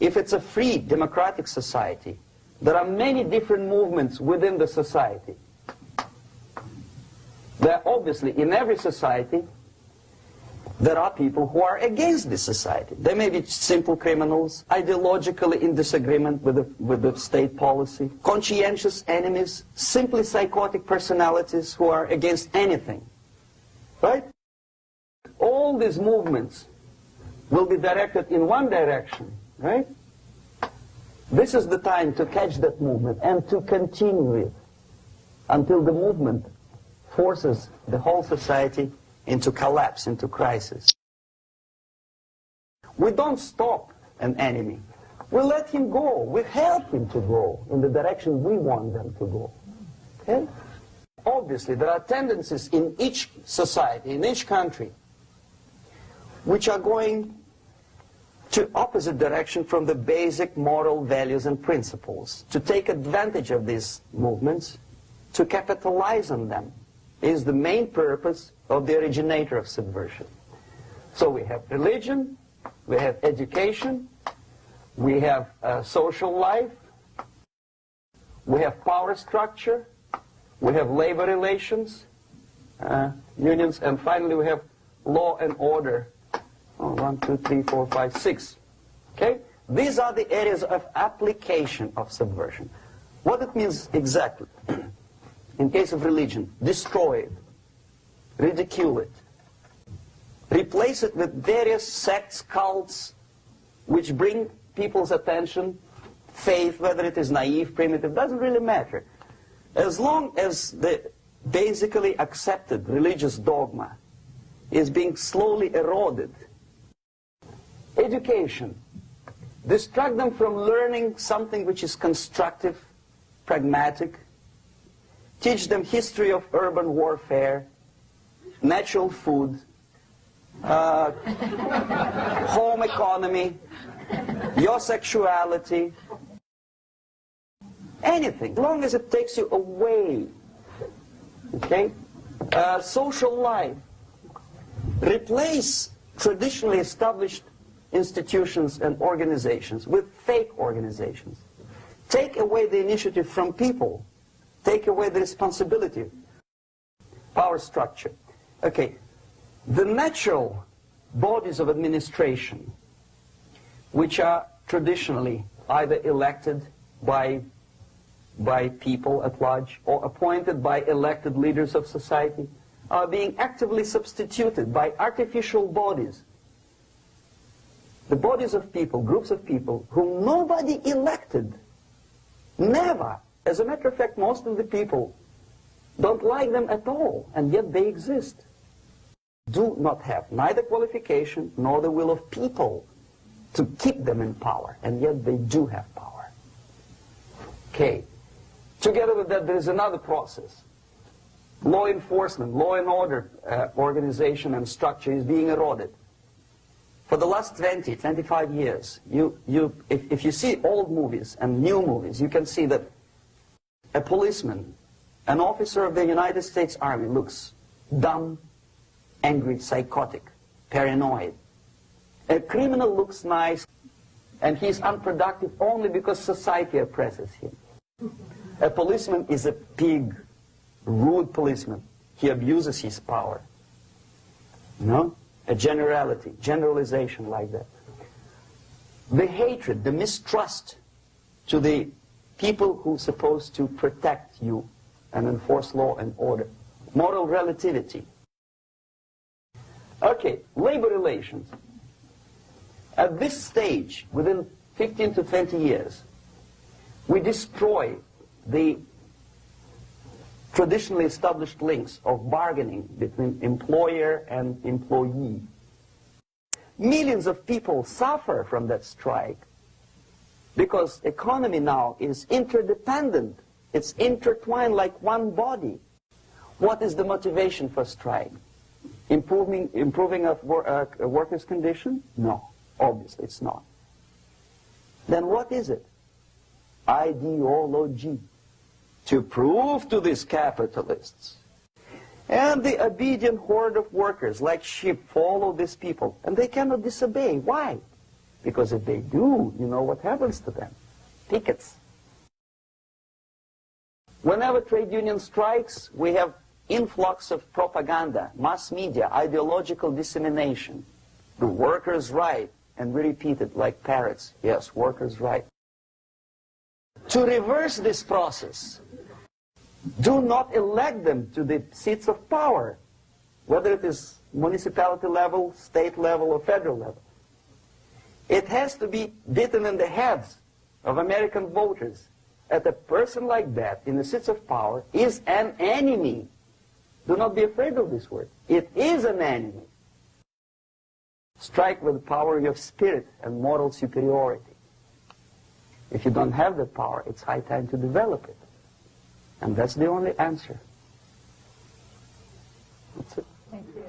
if it's a free democratic society, there are many different movements within the society. There are obviously, in every society, there are people who are against this society. They may be simple criminals, ideologically in disagreement with the state policy, conscientious enemies, simply psychotic personalities who are against anything. Right? All these movements will be directed in one direction, right? This is the time to catch that movement and to continue it until the movement forces the whole society into collapse, into crisis. We don't stop an enemy. We let him go. We help him to go in the direction we want them to go. Okay? Obviously, there are tendencies in each society, in each country, which are going to opposite direction from the basic moral values and principles. To take advantage of these movements, to capitalize on them, is the main purpose of the originator of subversion. So we have religion, we have education, we have social life, we have power structure, we have labor relations, unions, and finally we have law and order. 1, 2, 3, 4, 5, 6. Okay? These are the areas of application of subversion. What it means exactly? In case of religion, destroy it, ridicule it, replace it with various sects, cults, which bring people's attention, faith, whether it is naive, primitive, doesn't really matter. As long as the basically accepted religious dogma is being slowly eroded. Education. Distract them from learning something which is constructive, pragmatic. Teach them history of urban warfare, natural food, home economy, your sexuality, anything, as long as it takes you away. Okay? Social life. Replace traditionally established institutions and organizations with fake organizations. Take away the initiative from people. Take away the responsibility. Power structure. Okay, the natural bodies of administration, which are traditionally either elected by people at large or appointed by elected leaders of society, are being actively substituted by artificial bodies. The bodies of people, groups of people, whom nobody elected. Never. As a matter of fact, most of the people don't like them at all, and yet they exist. Do not have neither qualification nor the will of people to keep them in power, and yet they do have power. Okay. Together with that, there is another process. Law enforcement, law and order organization and structure is being eroded. For the last 20, 25 years, if you see old movies and new movies, you can see that a policeman, an officer of the United States Army, looks dumb, angry, psychotic, paranoid. A criminal looks nice, and he's unproductive only because society oppresses him. A policeman is a pig, rude policeman. He abuses his power. No? A generalization like that. The hatred, the mistrust to the people who are supposed to protect you and enforce law and order. Moral relativity. Okay, labor relations. At this stage, within 15 to 20 years, we destroy the traditionally established links of bargaining between employer and employee. Millions of people suffer from that strike because economy now is interdependent. It's intertwined like one body. What is the motivation for strike? Improving of a workers' condition? No, obviously it's not. Then what is it? Ideology. To prove to these capitalists. And the obedient horde of workers, like sheep, follow these people. And they cannot disobey. Why? Because if they do, you know what happens to them. Pickets. Whenever trade union strikes, we have influx of propaganda, mass media, ideological dissemination. The workers' right, and we repeat it like parrots. Yes, workers' right. To reverse this process, do not elect them to the seats of power, whether it is municipality level, state level, or federal level. It has to be beaten in the heads of American voters that a person like that in the seats of power is an enemy. Do not be afraid of this word. It is an enemy. Strike with the power of spirit and moral superiority. If you don't have that power, it's high time to develop it. And that's the only answer. That's it. Thank you.